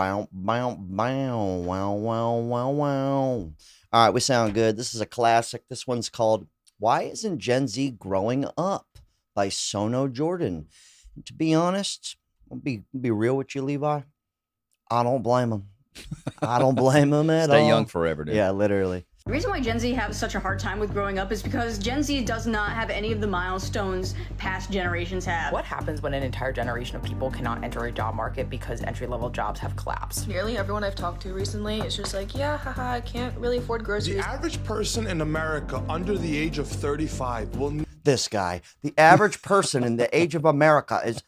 bow, bow, bow, wow, wow, wow, wow. All right, we sound good. This is a classic. This one's called "Why Isn't Gen Z Growing Up" by Sono Jordan. And to be honest, I'll be real with you, Levi. I don't blame him. I don't blame him at all. Stay young forever, dude. Yeah, literally. The reason why Gen Z have such a hard time with growing up is because Gen Z does not have any of the milestones past generations have. What happens when an entire generation of people cannot enter a job market because entry-level jobs have collapsed? Nearly everyone I've talked to recently is just like, yeah, haha, I can't really afford groceries. The average person in America under the age of 35 will... This guy, the average person in the age of America is...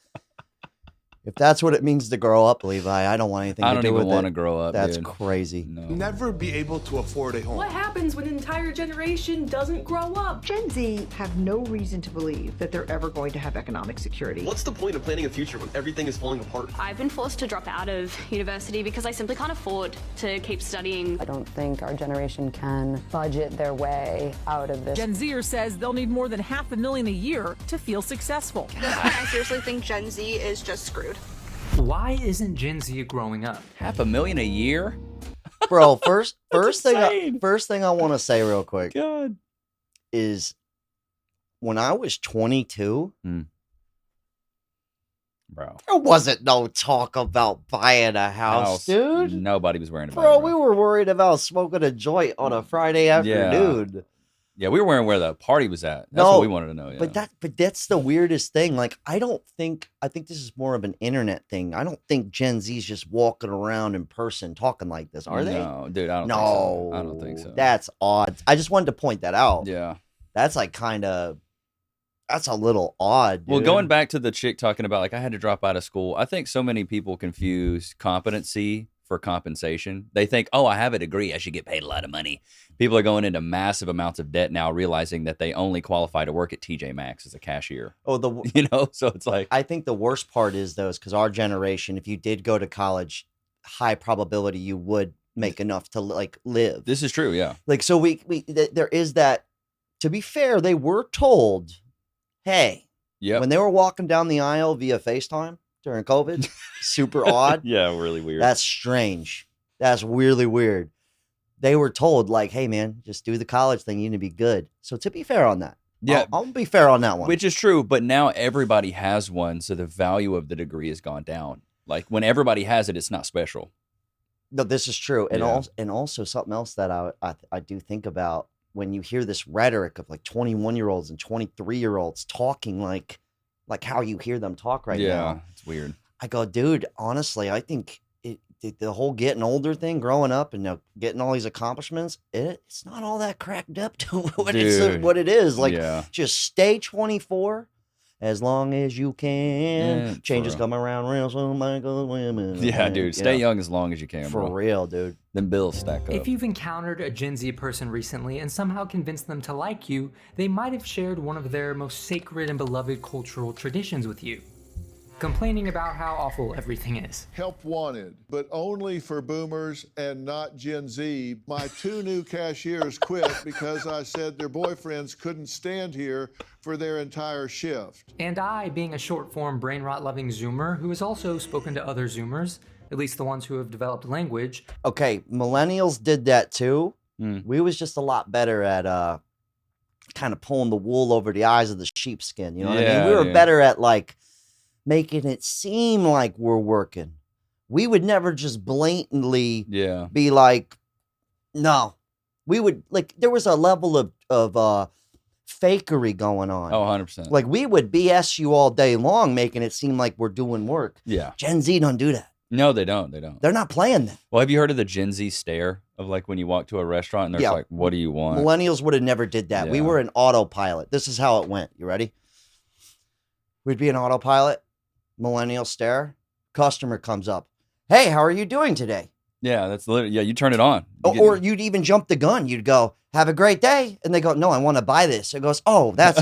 If that's what it means to grow up, Levi, I don't want anything to do with it. I don't even want to grow up, That's dude. crazy. No. never be able to afford a home. What happens when an entire generation doesn't grow up? Gen Z have no reason to believe that they're ever going to have economic security. What's the point of planning a future when everything is falling apart? I've been forced to drop out of university because I simply can't afford to keep studying. I don't think our generation can budget their way out of this. Gen Zer says they'll need more than $500,000 a year to feel successful. I seriously think Gen Z is just screwed. Why isn't Gen Z growing up? $500,000 a year? Bro, first thing I want to say real quick God. is when I was 22, Bro. there wasn't no talk about buying a house, dude. Nobody was worrying about Bro, it. we were worried about smoking a joint on a Friday afternoon. Yeah, we were worrying where the party was at. That's what we wanted to know. Yeah. But that's the weirdest thing. Like, I think this is more of an internet thing. I don't think Gen Z's just walking around in person talking like this, are they? No, dude, I don't think so. I don't think so. That's odd. I just wanted to point that out. Yeah. That's like that's a little odd, dude. Well, going back to the chick talking about, like, I had to drop out of school. I think so many people confuse competency for compensation. They think, oh, I have a degree, I should get paid a lot of money. People are going into massive amounts of debt now, realizing that they only qualify to work at TJ Maxx as a cashier. Oh, so it's like, I think the worst part is those, because our generation, if you did go to college, high probability you would make enough to like live. This is true, yeah. Like, so there is that. To be fair, they were told, hey, when they were walking down the aisle via FaceTime during COVID, super odd. Yeah, really weird. That's strange. That's really weird. They were told, like, hey, man, just do the college thing. You need to be good. So to be fair on that. Yeah. I'll be fair on that one. Which is true, but now everybody has one, so the value of the degree has gone down. Like, when everybody has it, it's not special. No, this is true. And also something else that I do think about when you hear this rhetoric of like 21-year-olds and 23-year-olds talking like how you hear them talk right now. Yeah, it's weird. I go, dude, honestly, I think the whole getting older thing, growing up and getting all these accomplishments, it's not all that cracked up to what it is. Like, just stay 24 as long as you can. Yeah, changes come around real soon, Michael women. Yeah, dude, stay young as long as you can, For real, dude. Then bills stack up. If you've encountered a Gen Z person recently and somehow convinced them to like you, they might have shared one of their most sacred and beloved cultural traditions with you. Complaining about how awful everything is. Help wanted, but only for boomers and not Gen Z. My 2 new cashiers quit because I said their boyfriends couldn't stand here for their entire shift. And I, being a short-form brain rot-loving Zoomer who has also spoken to other Zoomers, at least the ones who have developed language. Okay, millennials did that too. We was just a lot better at kind of pulling the wool over the eyes of the sheepskin. You know what I mean? We were better at like making it seem like we're working. We would never just blatantly be like, no. We would, like, there was a level of fakery going on. Oh, 100%. Like, we would BS you all day long, making it seem like we're doing work. Yeah. Gen Z don't do that. No, they don't. They're not playing that. Well, have you heard of the Gen Z stare of like when you walk to a restaurant and they're like, what do you want? Millennials would have never did that. We were an autopilot. This is how it went. You ready? We'd be an autopilot. Millennial stare. Customer comes up. Hey, how are you doing today? Yeah, that's literally, you turn it on. Or you'd even jump the gun. You'd go, have a great day. And they go, no, I want to buy this. It goes, oh, that's,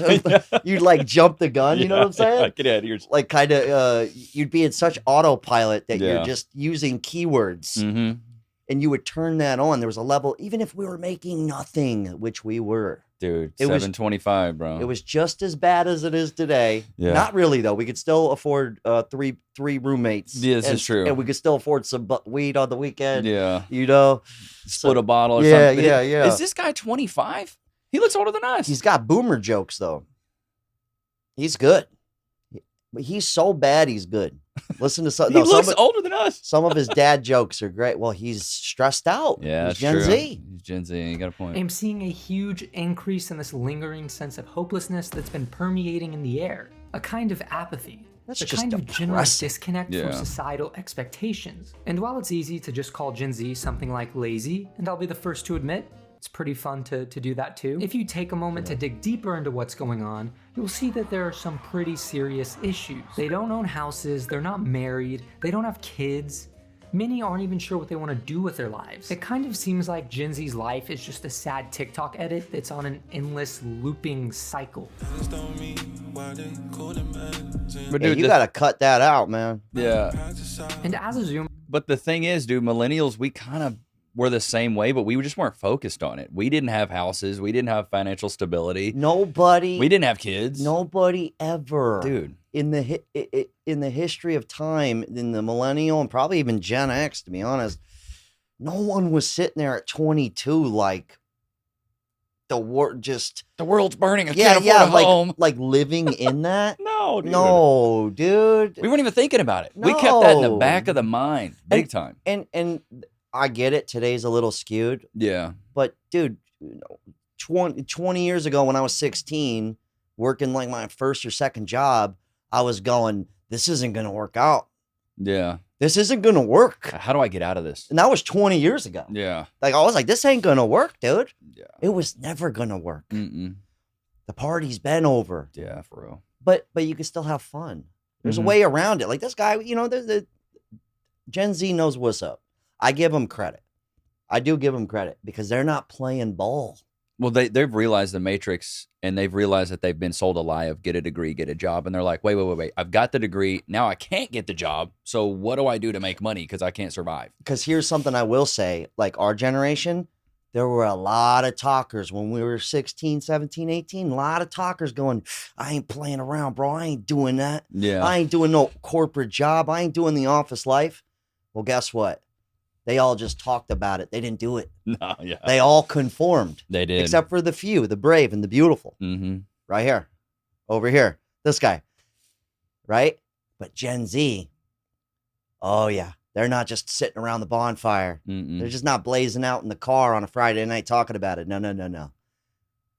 you'd like jump the gun. You know what I'm saying? Get out of here. Like kind of, you'd be in such autopilot that you're just using keywords. Mm-hmm. And you would turn that on. There was a level, even if we were making nothing, which we were. Dude, $725, bro. It was just as bad as it is today. Yeah. Not really though. We could still afford three roommates. Yeah, this is true. And we could still afford some weed on the weekend. Yeah. You know, split a bottle or yeah, something. Yeah. Is this guy 25? He looks older than us. He's got boomer jokes though. He's good. But he's so bad, he's good. Listen to some. He looks older than us. Some of his dad jokes are great. Well, he's stressed out. Yeah, he's that's Gen true. Z. He's Gen Z. You got a point. I'm seeing a huge increase in this lingering sense of hopelessness that's been permeating in the air. A kind of apathy. That's a just kind of general depressing. disconnect from societal expectations. And while it's easy to just call Gen Z something like lazy, and I'll be the first to admit, it's pretty fun to do that too. If you take a moment to dig deeper into what's going on, you'll see that there are some pretty serious issues. They don't own houses, they're not married, they don't have kids. Many aren't even sure what they want to do with their lives. It kind of seems like Gen Z's life is just a sad TikTok edit that's on an endless looping cycle. But dude, you gotta cut that out, man. Yeah. And as a Zoomer, but the thing is, dude, millennials, we kind of were the same way, but we just weren't focused on it. We didn't have houses. We didn't have financial stability. Nobody. We didn't have kids. Nobody ever, dude. In the history of time, in the millennial and probably even Gen X, to be honest, no one was sitting there at 22 like the world's burning. I can't afford a home. Like living in that. No, dude. No, dude. We weren't even thinking about it. No. We kept that in the back of the mind, big time. And I get it. Today's a little skewed. Yeah. But dude, 20 years ago when I was 16, working like my first or second job, I was going, this isn't going to work out. Yeah. This isn't going to work. How do I get out of this? And that was 20 years ago. Yeah. Like, I was like, this ain't going to work, dude. Yeah. It was never going to work. Mm-mm. The party's been over. Yeah, for real. But you can still have fun. There's a way around it. Like this guy, you know, the Gen Z knows what's up. I give them credit. I do give them credit because they're not playing ball. Well, they've realized the matrix, and they've realized that they've been sold a lie of get a degree, get a job. And they're like, wait. I've got the degree. Now I can't get the job. So what do I do to make money? Because I can't survive. Because here's something I will say. Like our generation, there were a lot of talkers when we were 16, 17, 18. A lot of talkers going, I ain't playing around, bro. I ain't doing that. Yeah. I ain't doing no corporate job. I ain't doing the office life. Well, guess what? They all just talked about it. They didn't do it. No, yeah. They all conformed. They did. Except for the few, the brave and the beautiful. Mm-hmm. Right here. Over here. This guy. Right? But Gen Z, oh yeah. They're not just sitting around the bonfire. Mm-mm. They're just not blazing out in the car on a Friday night talking about it. No.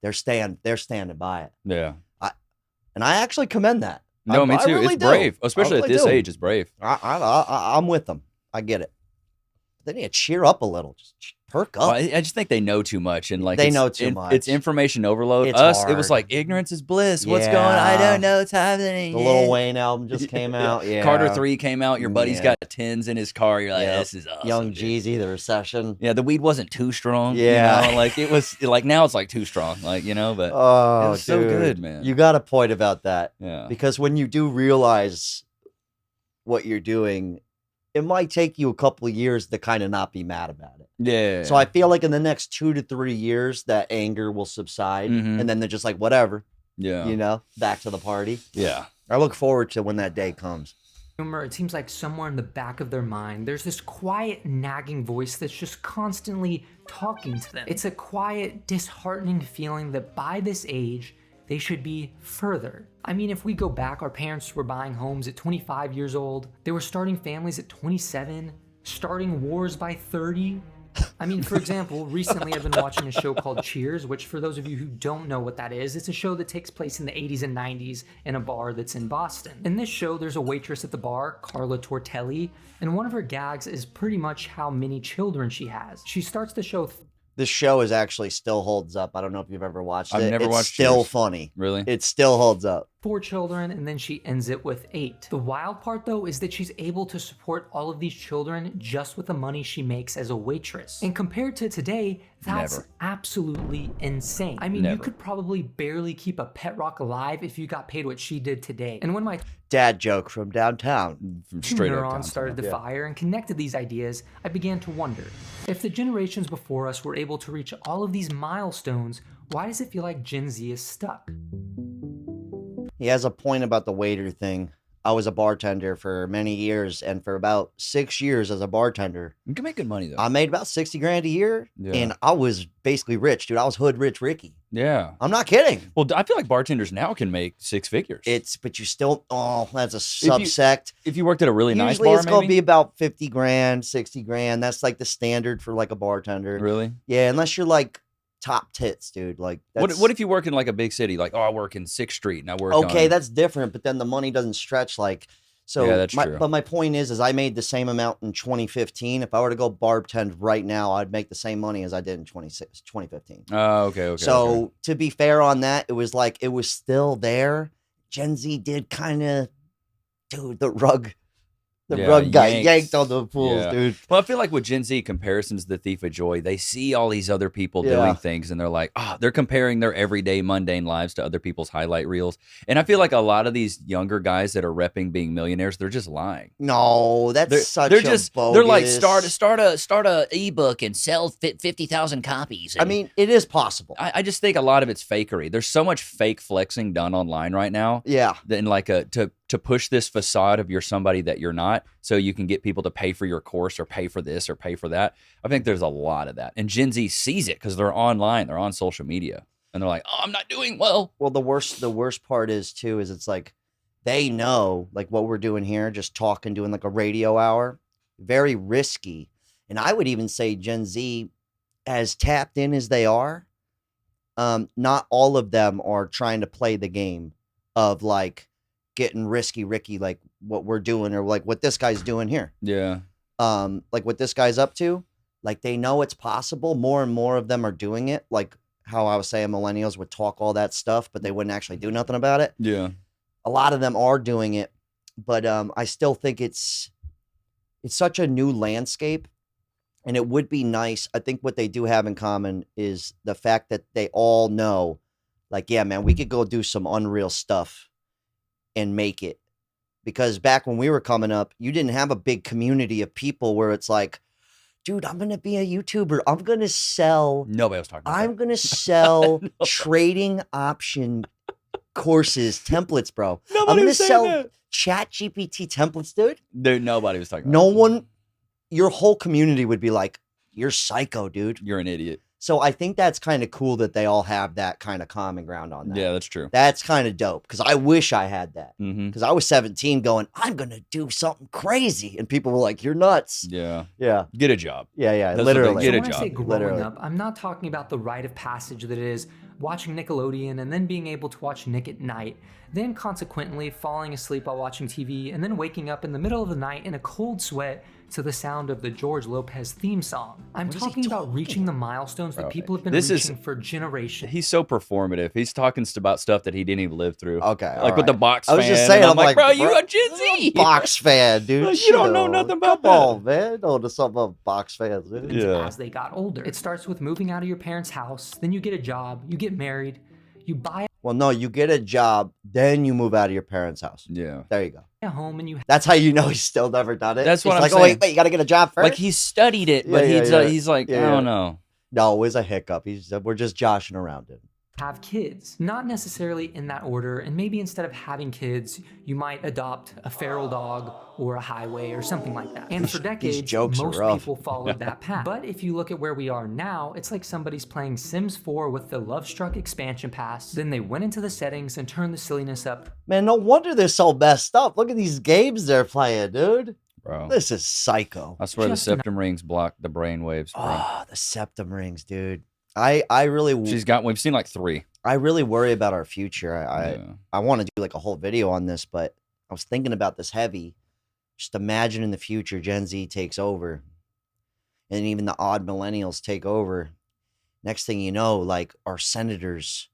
They're standing by it. Yeah. And I actually commend that. No, me too. Really it's brave. Especially at this age, it's brave. I'm with them. I get it. They need to cheer up a little. Just perk up. Well, I just think they know too much, and like they know too much. It's information overload. It's Us, hard. It was like ignorance is bliss. What's going on? I don't know what's happening. The Lil Wayne album just came out. Yeah. Carter 3 came out. Your buddy's got 10s in his car. You're like, this is awesome. Young dude. Jeezy, The Recession. Yeah, the weed wasn't too strong. Yeah. You know? Like it was like now it's like too strong. Like, you know, but it was so good, man. You got a point about that. Yeah. Because when you do realize what you're doing, it might take you a couple of years to kind of not be mad about it. Yeah. So I feel like in the next 2 to 3 years, that anger will subside. And then they're just like, whatever. Yeah. You know, back to the party. Yeah. I look forward to when that day comes. It seems like somewhere in the back of their mind, there's this quiet, nagging voice that's just constantly talking to them. It's a quiet, disheartening feeling that by this age, they should be further. I mean, if we go back, our parents were buying homes at 25 years old. They were starting families at 27, starting wars by 30. I mean, for example, recently I've been watching a show called Cheers, which for those of you who don't know what that is, it's a show that takes place in the 80s and 90s in a bar that's in Boston. In this show, there's a waitress at the bar, Carla Tortelli, and one of her gags is pretty much how many children she has. She starts the show... This show is actually still holds up. I don't know if you've ever watched it. I've never watched It's still Cheers. funny. Really? It still holds up. 4 children, and then she ends it with 8. The wild part though is that she's able to support all of these children just with the money she makes as a waitress. And compared to today, that's absolutely insane. I mean, you could probably barely keep a pet rock alive if you got paid what she did today. And when my dad joke from downtown, from straight neurons started to fire and connected these ideas, I began to wonder, if the generations before us were able to reach all of these milestones, why does it feel like Gen Z is stuck? He has a point about the waiter thing. I was a bartender for many years, and for about 6 years as a bartender, you can make good money though. I made about 60 grand a year, and I was basically rich, dude. I was hood rich Ricky. Yeah, I'm not kidding. Well, I feel like bartenders now can make 6 figures. But you still, that's a subsect. If you worked at a really nice bar, usually it's gonna be about 50 grand, 60 grand. That's like the standard for like a bartender. Really? Yeah, unless you're like top tits, dude. Like, what if you work in like a big city? Like, I work in 6th Street and I work. Okay, that's different. But then the money doesn't stretch like. So, yeah, that's true. But my point is I made the same amount in 2015. If I were to go bartend right now, I'd make the same money as I did in 2015. Oh, okay. So to be fair on that, it was like it was still there. Gen Z did kind of, dude, the rug guy yanked on the pools, dude. Well, I feel like with Gen Z, comparison's the thief of joy. They see all these other people doing things, and they're like, they're comparing their everyday mundane lives to other people's highlight reels. And I feel like a lot of these younger guys that are repping being millionaires, they're just lying. No, that's bogus. They're like start a ebook and sell 50,000 copies. I mean, it is possible. I just think a lot of it's fakery. There's so much fake flexing done online right now. Yeah. Then like to push this facade of you're somebody that you're not, so you can get people to pay for your course or pay for this or pay for that. I think there's a lot of that. And Gen Z sees it because they're online, they're on social media, and they're like, I'm not doing well. Well, the worst part is it's like they know like what we're doing here, just talking, doing like a radio hour, very risky. And I would even say Gen Z, as tapped in as they are, not all of them are trying to play the game of like getting risky Ricky, like what we're doing or like what this guy's doing here. Yeah. Like what this guy's up to, like they know it's possible. More and more of them are doing it. Like how I was saying millennials would talk all that stuff, but they wouldn't actually do nothing about it. Yeah. A lot of them are doing it, but I still think it's such a new landscape, and it would be nice. I think what they do have in common is the fact that they all know, like, yeah, man, we could go do some unreal stuff and make it. Because back when we were coming up, you didn't have a big community of people where it's like, dude, I'm going to be a YouTuber. I'm going to sell. Nobody was talking about I'm going to sell trading option courses, templates, bro. I'm going to sell Chat GPT templates, dude. Dude, nobody was talking about No one, your whole community would be like, you're psycho, dude. You're an idiot. So I think that's kind of cool that they all have that kind of common ground on that. Yeah, that's true. That's kind of dope because I wish I had that. Because I was 17 going, I'm going to do something crazy. And people were like, you're nuts. Yeah. Yeah. Get a job. Yeah, literally. Get a when job. I say growing up, I'm not talking about the rite of passage that is watching Nickelodeon and then being able to watch Nick at Night, then consequently falling asleep while watching TV, and then waking up in the middle of the night in a cold sweat to the sound of the George Lopez theme song. I'm talking about reaching the milestones that people have been reaching for generations. He's so performative. He's talking about stuff that he didn't even live through. Okay. Like with the box fan. I was just saying, I'm like, bro, you a Gen Z. Box fan, dude. Like, you don't know nothing about that. Come on, man. Know something about box fans, dude. Yeah. As they got older. It starts with moving out of your parents' house, then you get a job, you get married, you buy Well, no, you get a job, then you move out of your parents' house. Yeah. There you go. a home and you That's how you know he's still never done it. That's what I'm like, saying. oh, wait, you got to get a job first? Like he studied it, but he's like, I don't know. No, it was a hiccup. We're just joshing around it. have kids. Not necessarily in that order, and maybe instead of having kids, you might adopt a feral dog or a highway or something like that. And for decades, most people followed that path. But if you look at where we are now, it's like somebody's playing Sims 4 with the Lovestruck expansion pass, then they went into the settings and turned the silliness up. Man, no wonder they're so messed up. Look at these games they're playing, dude. Bro. This is psycho. I swear the septum rings block the brain waves. Bro. Oh, the septum rings, dude. I really... We've seen like 3. I really worry about our future. I want to do like a whole video on this, but I was thinking about this heavy. Just imagine in the future, Gen Z takes over. And even the odd millennials take over. Next thing you know, like our senators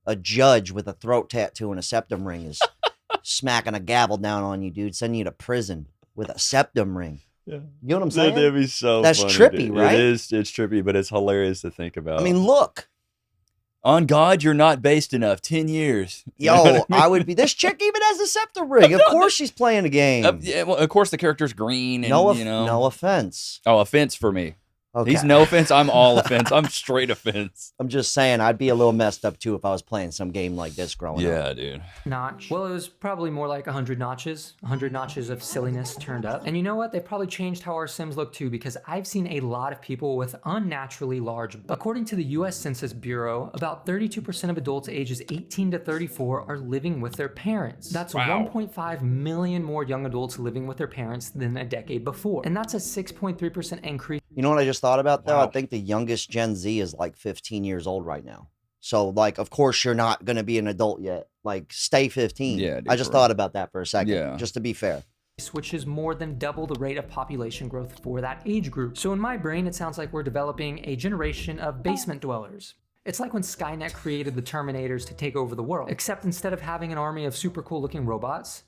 a judge with a throat tattoo and a septum ring is smacking a gavel down on you, dude, sending you to prison with a septum ring. Yeah. You know what I'm saying? That'd be so That's funny, trippy, dude. right? It's trippy, but it's hilarious to think about. I mean, look. On God, you're not based enough. 10 years. Yo, You know what I mean? I would be. This chick even has a septum ring. Of course she's playing a game. Yeah, well, of course the character's green. And, No offense. Oh, offense for me. Okay. He's no offense. I'm all offense. I'm straight offense. I'm just saying, I'd be a little messed up too if I was playing some game like this growing up. Yeah, dude. Notch. Well, it was probably more like 100 notches. 100 notches of silliness turned up. And you know what? They probably changed how our Sims look too, because I've seen a lot of people with unnaturally large. According to the US Census Bureau, about 32% of adults ages 18 to 34 are living with their parents. That's 1.5 million more young adults living with their parents than a decade before. And that's a 6.3% increase. You know what I just thought about though? Wow. I think the youngest Gen Z is like 15 years old right now. So like, of course you're not going to be an adult yet. Like stay 15. Yeah, dude, I just thought about that for a second. Yeah. Just to be fair. Which is more than double the rate of population growth for that age group. So in my brain, it sounds like we're developing a generation of basement dwellers. It's like when Skynet created the Terminators to take over the world, except instead of having an army of super cool looking robots,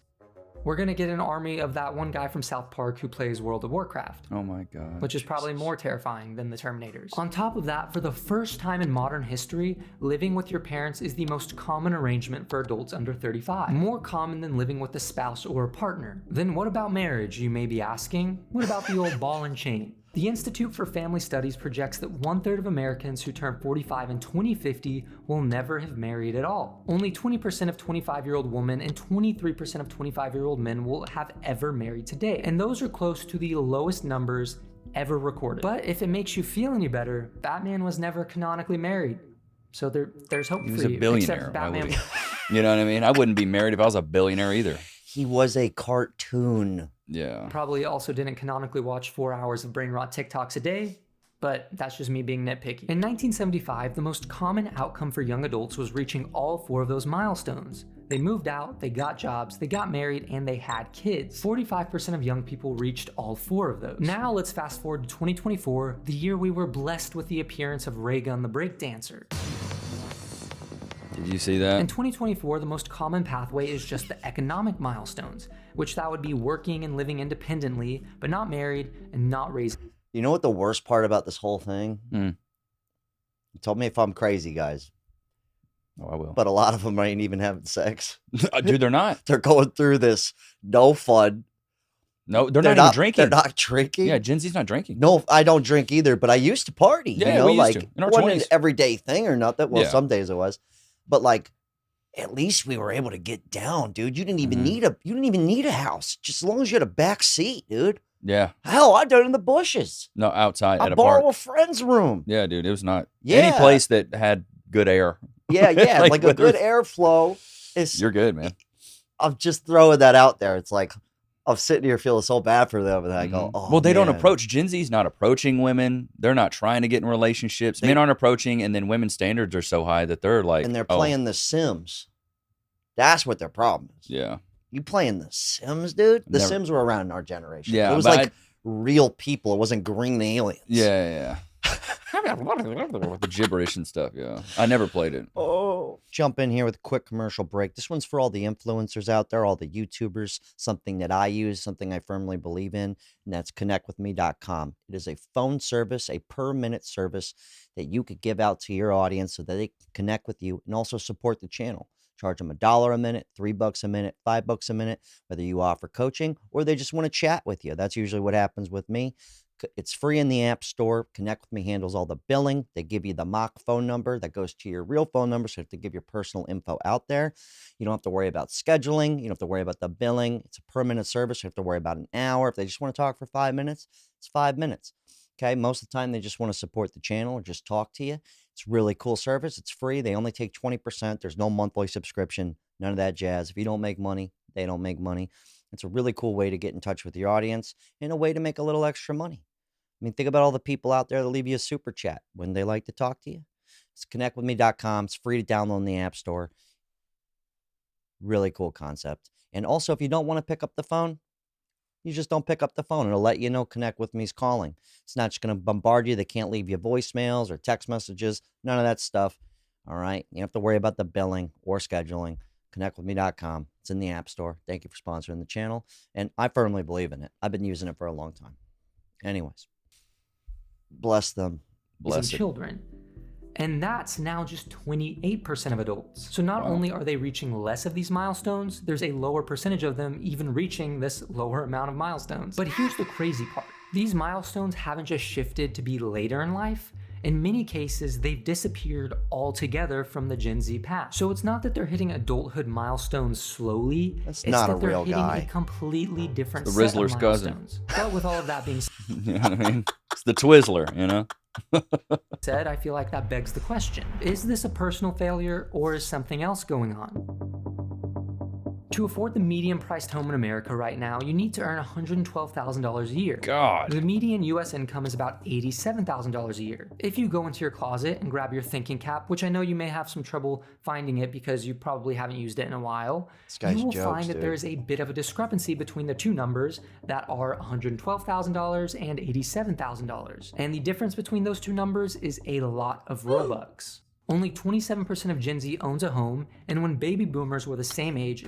we're gonna get an army of that one guy from South Park who plays World of Warcraft. Oh my God. Which is probably more terrifying than the Terminators. On top of that, for the first time in modern history, living with your parents is the most common arrangement for adults under 35. More common than living with a spouse or a partner. Then what about marriage, you may be asking? What about the old ball and chain? The Institute for Family Studies projects that 1/3 of Americans who turn 45 in 2050 will never have married at all. Only 20% of 25-year-old women and 23% of 25-year-old men will have ever married today. And those are close to the lowest numbers ever recorded. But if it makes you feel any better, Batman was never canonically married. So there's hope for you. He was a billionaire. Except Batman. You know what I mean? I wouldn't be married if I was a billionaire either. He was a cartoon. Yeah. Probably also didn't canonically watch 4 hours of brain rot TikToks a day, but that's just me being nitpicky. In 1975, the most common outcome for young adults was reaching all 4 of those milestones. They moved out, they got jobs, they got married, and they had kids. 45% of young people reached all 4 of those. Now let's fast forward to 2024, the year we were blessed with the appearance of Raygun the breakdancer. Did you see that? In 2024, the most common pathway is just the economic milestones, which that would be working and living independently, but not married and not raising. You know what the worst part about this whole thing? Tell me if I'm crazy, guys. Oh, I will. But a lot of them ain't even having sex. Dude, they're not. They're going through this no fun. No, they're not even drinking. They're not drinking. Yeah, Gen Z's not drinking. No, I don't drink either, but I used to party. Yeah, you know, we used like to. In our it wasn't 20s. an everyday thing or nothing. Well, Yeah. some days it was. But like at least we were able to get down, dude. You didn't even need a house. Just as long as you had a back seat, dude. Yeah. Hell, I done it in the bushes. No, outside I at a borrow park. a friend's room. Yeah, dude, it was not Yeah. any place that had good air. Yeah, yeah. like a whether good it's- airflow. Is You're good, man. I'm just throwing that out there. It's like I'm sitting here feeling so bad for them, and I go, "Oh, Well, they don't man." approach. Gen Z's not approaching women. They're not trying to get in relationships. Men aren't approaching, and then women's standards are so high that they're like, and they're oh, playing The Sims. That's what their problem is. Yeah. You playing The Sims, dude? The Never- Sims were around in our generation. Yeah, It was but like real people. It wasn't green aliens. Yeah. With the gibberish and stuff. Yeah. I never played it. Oh. Jump in here with a quick commercial break. This one's for all the influencers out there, all the YouTubers, something that I use, something I firmly believe in, and that's connectwithme.com. It is a phone service, a per-minute service that you could give out to your audience so that they can connect with you and also support the channel. Charge them $1 a minute, $3 a minute, $5 a minute, whether you offer coaching or they just want to chat with you. That's usually what happens with me. It's free in the App Store. Connect with Me handles all the billing. They give you the mock phone number that goes to your real phone number. So you have to give your personal info out there. You don't have to worry about scheduling. You don't have to worry about the billing. It's a per-minute service. You have to worry about an hour. If they just want to talk for 5 minutes, it's 5 minutes. Okay. Most of the time, they just want to support the channel or just talk to you. It's a really cool service. It's free. They only take 20%. There's no monthly subscription. None of that jazz. If you don't make money, they don't make money. It's a really cool way to get in touch with your audience and a way to make a little extra money. I mean, think about all the people out there that leave you a super chat when they like to talk to you. It's connectwithme.com. It's free to download in the App Store. Really cool concept. And also, if you don't want to pick up the phone, you just don't pick up the phone. It'll let you know Connect With Me's calling. It's not just going to bombard you. They can't leave you voicemails or text messages. None of that stuff. All right. You don't have to worry about the billing or scheduling. ConnectWithMe.com. It's in the App Store. Thank you for sponsoring the channel. And I firmly believe in it. I've been using it for a long time. Anyways, bless them. Bless children. And that's now just 28% of adults. So not only are they reaching less of these milestones, there's a lower percentage of them even reaching this lower amount of milestones. But here's the crazy part. These milestones haven't just shifted to be later in life. In many cases, they've disappeared altogether from the Gen Z past. So it's not that they're hitting adulthood milestones slowly. That's not a real hitting guy. A completely different It's the set of Rizzler's cousin. milestones. But with all of that being You know what I mean? It's the Twizzler, you know? said, I feel like that begs the question. Is this a personal failure or is something else going on? To afford the median-priced home in America right now, you need to earn $112,000 a year. God. The median U.S. income is about $87,000 a year. If you go into your closet and grab your thinking cap, which I know you may have some trouble finding it because you probably haven't used it in a while, you will find that there is a bit of a discrepancy between the two numbers that are $112,000 and $87,000. And the difference between those two numbers is a lot of Robux. Only 27% of Gen Z owns a home, and when baby boomers were the same age,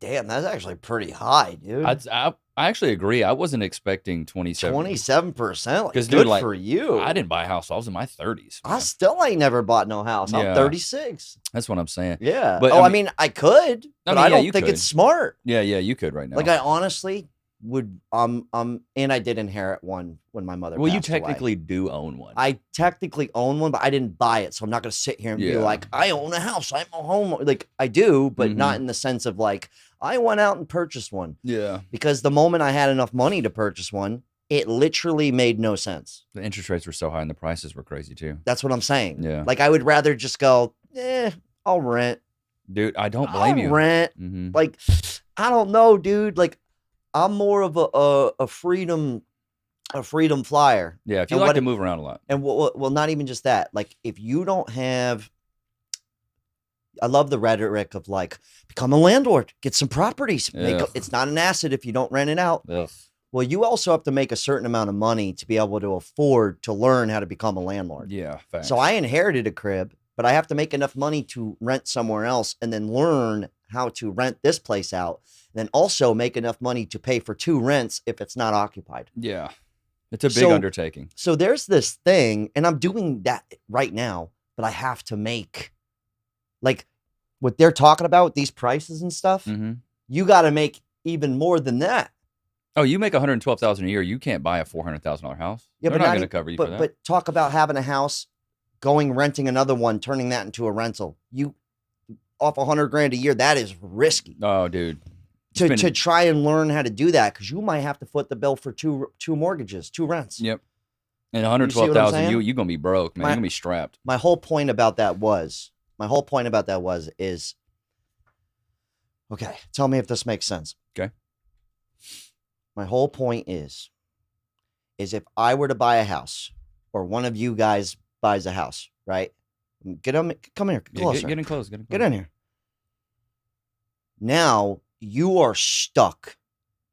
Damn, that's actually pretty high, dude. I actually agree. I wasn't expecting 27. 27%? Like, Because, good dude, like, for you. I didn't buy a house. I was in my 30s. I still ain't never bought no house. I'm Yeah. 36. That's what I'm saying. Yeah. But, Oh, I mean, I could, but I don't you think could. it's smart. Yeah, you could right now. Like, I honestly would, and I did inherit one when my mother well, you passed away. technically do own one. I technically own one, but I didn't buy it, so I'm not going to sit here and be Yeah. like, I own a house, I'm a home. Like, I do, but Mm-hmm. not in the sense of like, I went out and purchased one. Yeah. Because the moment I had enough money to purchase one, it literally made no sense. The interest rates were so high and the prices were crazy too. That's what I'm saying. Yeah. Like, I would rather just go, I'll rent. Dude, I don't blame you. I'll rent. Mm-hmm. Like, I don't know, dude. Like, I'm more of a freedom flyer. Yeah, if you like to move around a lot. And well, not even just that. Like, if you don't have, I love the rhetoric of like, become a landlord, get some properties. It's not an asset if you don't rent it out. Ugh. Well, you also have to make a certain amount of money to be able to afford to learn how to become a landlord. Yeah, facts. So I inherited a crib, but I have to make enough money to rent somewhere else and then learn how to rent this place out. Then also make enough money to pay for 2 rents if it's not occupied. Yeah. It's a big undertaking. So there's this thing, and I'm doing that right now, but I have to make, like, what they're talking about with these prices and stuff, you got to make even more than that. Oh, you make $112,000 a year, you can't buy a $400,000 house. Yeah, They're but not going to cover you for that. But talk about having a house, renting another one, turning that into a rental. You off $100,000 a year, that is risky. Oh, dude. To try and learn how to do that, because you might have to foot the bill for two mortgages, 2 rents. Yep. And $112,000, you're gonna be broke, man. You're gonna be strapped. My whole point about that was, okay, tell me if this makes sense. Okay. My whole point is if I were to buy a house, or one of you guys buys a house, right? Come here, closer. Get in close. Get in here. Now you are stuck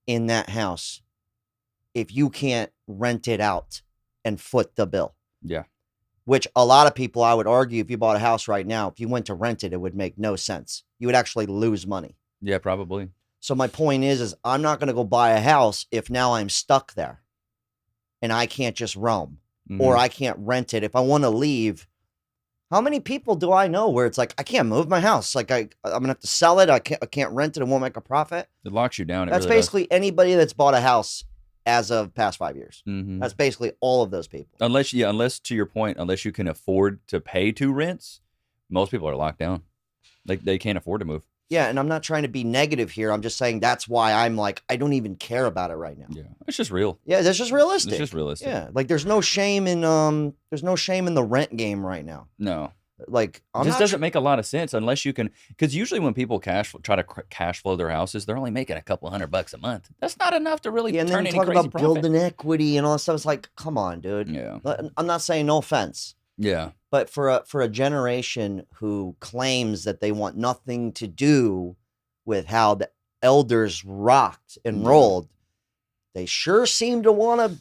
in that house if you can't rent it out and foot the bill. Yeah. Which a lot of people, I would argue, if you bought a house right now, if you went to rent it, it would make no sense. You would actually lose money. Yeah, probably. So my point is I'm not going to go buy a house if now I'm stuck there and I can't just roam or I can't rent it. If I want to leave, how many people do I know where it's like, I can't move my house. Like I'm going to have to sell it. I can't rent it and won't make a profit. It locks you down. That's really basically anybody that's bought a house as of past 5 years. That's basically all of those people. Unless to your point, unless you can afford to pay 2 rents, most people are locked down. Like they can't afford to move. Yeah, and I'm not trying to be negative here. I'm just saying that's why I'm like, I don't even care about it right now. Yeah, it's just real. Yeah, that's just realistic. It's just realistic. Yeah, like there's no shame in the rent game right now. No. Like it just doesn't make a lot of sense unless you can, because usually when people try to cash flow their houses, they're only making a couple $100 a month. That's not enough to really and turn then any talk crazy about profit. building equity and all that stuff. It's like, come on, dude. Yeah. I'm not saying no offense. Yeah. But for a generation who claims that they want nothing to do with how the elders rocked and rolled, they sure seem to want to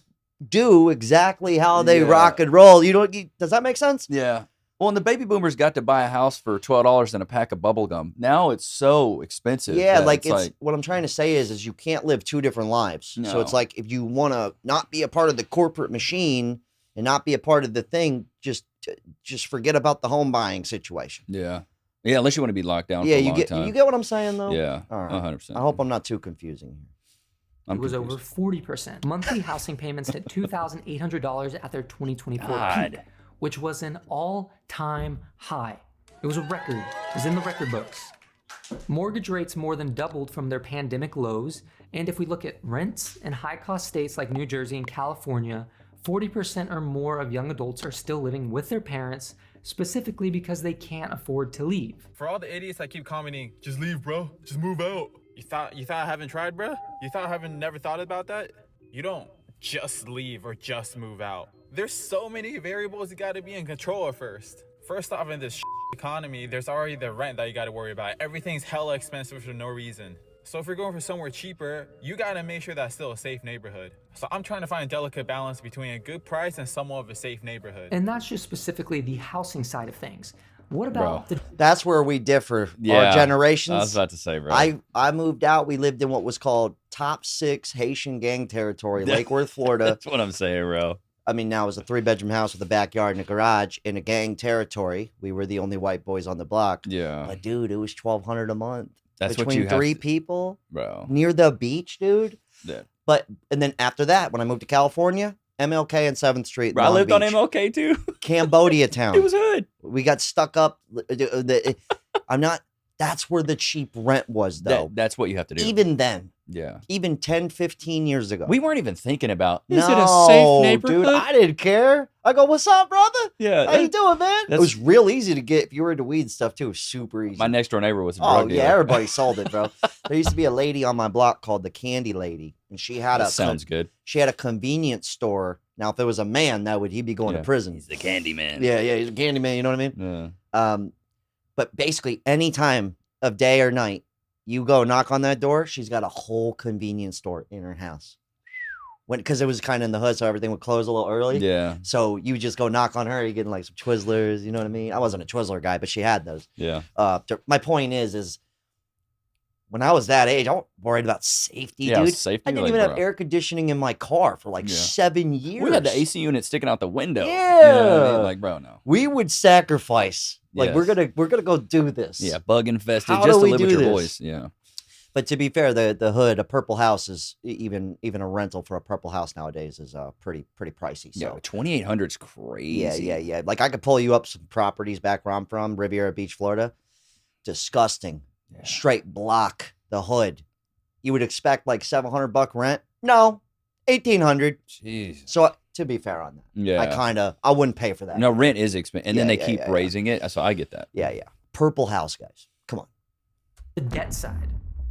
do exactly how they rock and roll. Does that make sense? Yeah. Well, and the baby boomers got to buy a house for $12 and a pack of bubble gum. Now it's so expensive. Yeah, like it's what I'm trying to say is you can't live two different lives. No. So it's like if you want to not be a part of the corporate machine and not be a part of the thing, just forget about the home buying situation. Yeah. Yeah, unless you want to be locked down for a long time. You get what I'm saying, though? Yeah, all right. 100%. I hope I'm not too confusing here. It was over 40%. Monthly housing payments hit $2,800 at their 2024 peak, which was an all-time high. It was a record. It was in the record books. Mortgage rates more than doubled from their pandemic lows, and if we look at rents in high-cost states like New Jersey and California, 40% or more of young adults are still living with their parents, specifically because they can't afford to leave. For all the idiots that keep commenting, just leave, bro. Just move out. You thought I haven't tried, bro? You thought I haven't never thought about that? You don't just leave or just move out. There's so many variables you got to be in control of first. First off, in this economy, there's already the rent that you got to worry about. Everything's hella expensive for no reason. So if you're going for somewhere cheaper, you got to make sure that's still a safe neighborhood. So I'm trying to find a delicate balance between a good price and somewhat of a safe neighborhood. And that's just specifically the housing side of things. What about That's where we differ. Our generations. I was about to say, bro. I moved out. We lived in what was called top 6 Haitian gang territory, Lake Worth, Florida. That's what I'm saying, bro. I mean, now it was a 3-bedroom house with a backyard and a garage in a gang territory. We were the only white boys on the block. Yeah. But dude, it was $1,200 a month. That's between what you 3 people, bro, near the beach, dude. Yeah. And then after that, when I moved to California, MLK and 7th Street. Bro, I lived on MLK too. Cambodia town. It was hood. We got stuck up. I'm not. That's where the cheap rent was, though. That's what you have to do. Even then. Yeah. Even 10, 15 years ago. We weren't even thinking about, is it a safe neighborhood? Dude, I didn't care. I go, what's up, brother? Yeah. How you doing, man? It was real easy to get. If you were into weed stuff, too, it was super easy. My next door neighbor was a drug dealer. Yeah, everybody sold it, bro. There used to be a lady on my block called the Candy Lady, and she had sounds good. She had a convenience store. Now, if there was a man, he'd be going to prison. He's the candy man. Yeah, he's a candy man, you know what I mean? Yeah. But basically, any time of day or night, you go knock on that door, she's got a whole convenience store in her house. Because it was kind of in the hood, so everything would close a little early. Yeah. So you just go knock on her, you're getting like some Twizzlers, you know what I mean? I wasn't a Twizzler guy, but she had those. Yeah. My point is when I was that age, I was worried about safety, yeah, dude. Safety, I didn't even have air conditioning in my car for like 7 years. We had the AC unit sticking out the window. Yeah. You know what I mean? Like, bro, no. We would sacrifice. Like, we're gonna go do this. Yeah, bug infested, How just do to we live do with your this? boys. Yeah. But to be fair, the hood, a purple house is even a rental for a purple house nowadays is pretty pricey. So Yeah, 2,800 is crazy. Yeah. Like I could pull you up some properties back where I'm from, Riviera Beach, Florida. Disgusting. Yeah. Straight block the hood. You would expect like $700 rent. No, $1,800. Jeez. So to be fair on that, Yeah. I wouldn't pay for that. No, rent is expensive, and then they Yeah, keep yeah. raising it. So I get that. Yeah. Purple house, guys. Come on. the debt side?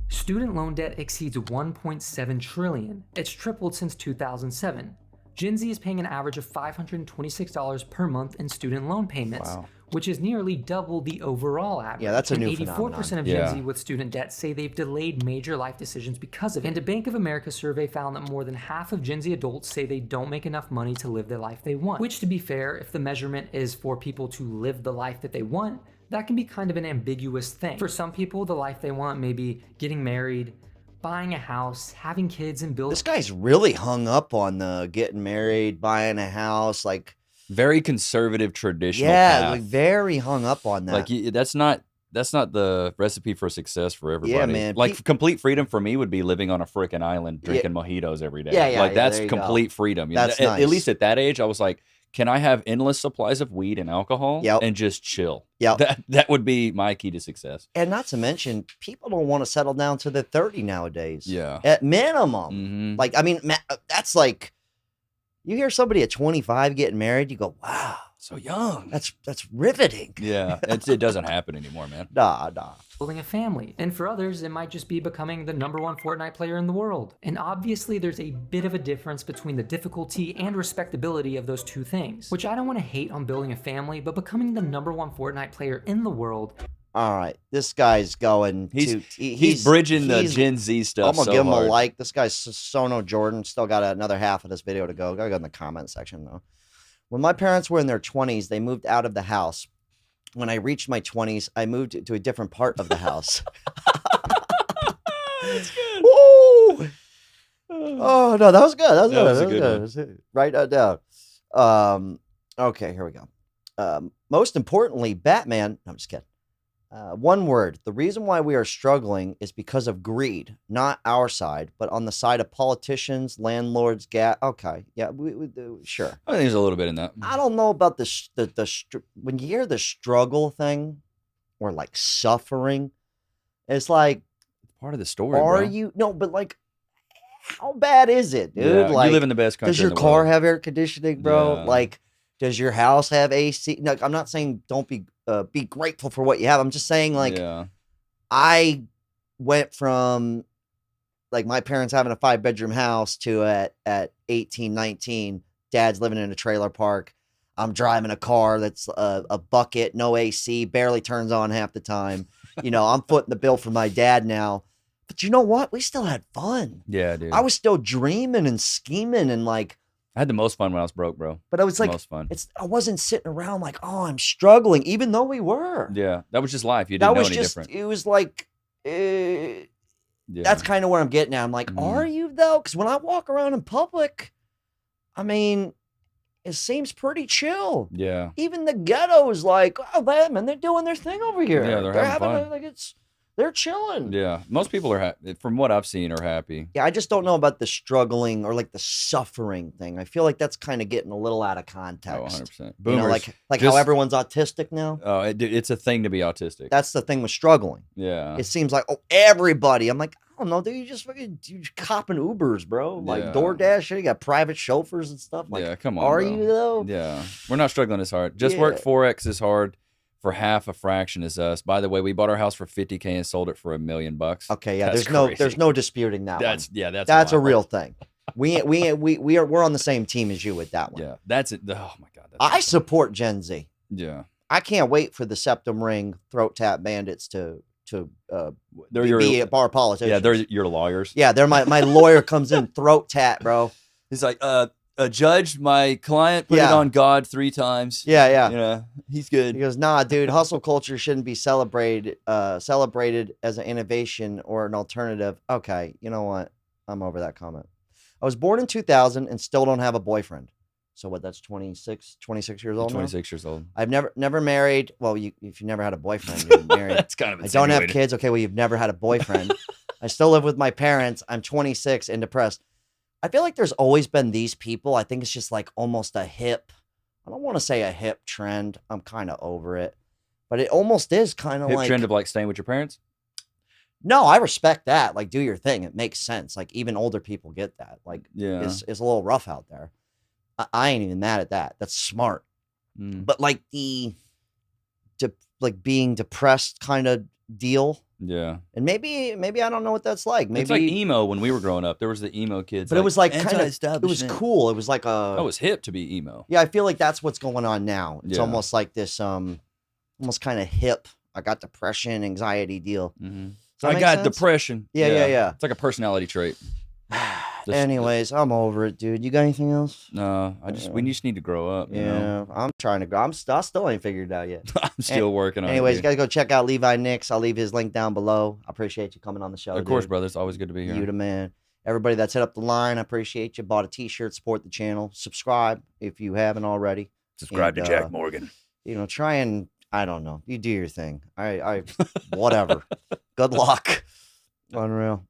Student loan debt exceeds $1.7 trillion. It's tripled since 2007. Gen Z is paying an average of $526 per month in student loan payments, which is nearly double the overall average. Yeah, that's a new 84% phenomenon. of Gen Z with student debt say they've delayed major life decisions because of it. And a Bank of America survey found that more than half of Gen Z adults say they don't make enough money to live the life they want. Which, to be fair, if the measurement is for people to live the life that they want, that can be kind of an ambiguous thing. For some people, the life they want may be getting married, buying a house, having kids, and building. This guy's really hung up on the getting married, buying a house, like very conservative, traditional. Yeah, like very hung up on that. Like that's not the recipe for success for everybody. Yeah, man. Like complete freedom for me would be living on a freaking island drinking mojitos every day. Yeah, like that's there you complete go. freedom. That's at, nice. At least at that age, I was like, can I have endless supplies of weed and alcohol and just chill? Yeah, that would be my key to success. And not to mention, people don't want to settle down to the 30 nowadays. Yeah, at minimum. Mm-hmm. Like, I mean, that's like, you hear somebody at 25 getting married, you go, wow, so young. That's riveting. Yeah, it doesn't happen anymore, man. Nah. Building a family. And for others, it might just be becoming the #1 Fortnite player in the world. And obviously, there's a bit of a difference between the difficulty and respectability of those two things. Which I don't want to hate on building a family, but becoming the #1 Fortnite player in the world. All right, this guy's going. He's bridging the Gen Z stuff. I'm gonna give him a like. This guy's Sono Jordan. Still got another half of this video to go. Gotta go in the comment section though. When my parents were in their 20s, they moved out of the house. when I reached my 20s, I moved to a different part of the house. That's good. Woo! Oh no, that was good. That was good. was a That was good good. one. Write that down. Okay, here we go. Most importantly, Batman. No, I'm just kidding. One word. The reason why we are struggling is because of greed, not our side, but on the side of politicians, landlords, Okay, yeah, sure. I think there's a little bit in that. I don't know about when you hear the struggle thing or like suffering, it's like part of the story. But like, how bad is it, dude? Yeah, like, you live in the best country. Does your in the car world. have air conditioning, bro? Yeah. Like, does your house have AC? No, I'm not saying don't be grateful for what you have. I'm just saying, like, I went from like my parents having a 5-bedroom house to at 18, 19, dad's living in a trailer park. I'm driving a car that's a bucket, no AC, barely turns on half the time. I'm footing the bill for my dad now. But you know what? We still had fun. Yeah, dude. I was still dreaming and scheming and like. I had the most fun when I was broke, bro. But I was like, most fun. I wasn't sitting around like, oh, I'm struggling, even though we were. Yeah, that was just life. You didn't know any different. It was like, that's kind of where I'm getting at. I'm like, are you though? Because when I walk around in public, I mean, it seems pretty chill. Yeah. Even the ghetto is like, oh man, they're doing their thing over here. Yeah, they're having fun. They're chilling. Yeah, most people are happy. From what I've seen, are happy. Yeah, I just don't know about the struggling or like the suffering thing. I feel like that's kind of getting a little out of context. 100%. Boomers, like how everyone's autistic now. Oh, it's a thing to be autistic. That's the thing with struggling. Yeah. It seems like everybody. I'm like, I don't know, dude. You copping Ubers, bro. Like DoorDash. You got private chauffeurs and stuff. Like, yeah, come on. Are bro. you though? Yeah, we're not struggling as hard. Just work Forex is hard. For half a fraction as us. By the way, we bought our house for $50K and sold it for $1 million. Okay, yeah. That's there's no disputing that. That's a real thing. We're on the same team as you with that one. Yeah, that's it. Oh my god, I support Gen Z. Yeah, I can't wait for the septum ring throat tap bandits to be our politicians. Yeah, they're your lawyers. Yeah, they're my lawyer comes in throat tap, bro. He's like, a judge, my client put it on God 3 times. Yeah. He's good. He goes, nah, dude, hustle culture shouldn't be celebrated as an innovation or an alternative. Okay, you know what? I'm over that comment. I was born in 2000 and still don't have a boyfriend. So what? That's 26 years old. 26 years old. I've never married. Well, if you never had a boyfriend, you're married. That's kind of. I don't have kids. Okay, well, you've never had a boyfriend. I still live with my parents. I'm 26 and depressed. I feel like there's always been these people. I think it's just like almost a hip. I don't want to say a hip trend. I'm kind of over it, but it almost is kind of like trend of like staying with your parents. No, I respect that. Like, do your thing. It makes sense. Like, even older people get that. Like, yeah, it's a little rough out there. I ain't even mad at that. That's smart. But like being depressed kind of deal. Yeah. And maybe I don't know what that's like. Maybe it's like emo when we were growing up. There was the emo kids. But it was like kind of, it was cool. It was like it was hip to be emo. Yeah, I feel like that's what's going on now. It's Yeah. almost like this almost kind of hip. I got depression, anxiety deal. Mm-hmm. Does that I make got sense? depression. Yeah. It's like a personality trait. Anyways, I'm over it, dude. You got anything else? No, we just need to grow up. You know? I'm trying to grow. I still ain't figured it out yet. I'm still working on it. Anyways, you guys go check out Levi Nix. I'll leave his link down below. I appreciate you coming on the show. Of course, dude. brother. It's always good to be here. You the man. Everybody that's hit up the line, I appreciate you. Bought a t-shirt, support the channel. Subscribe if you haven't already. Subscribe to Jack Morgan. Try and, I don't know. You do your thing. I whatever. Good luck. Unreal.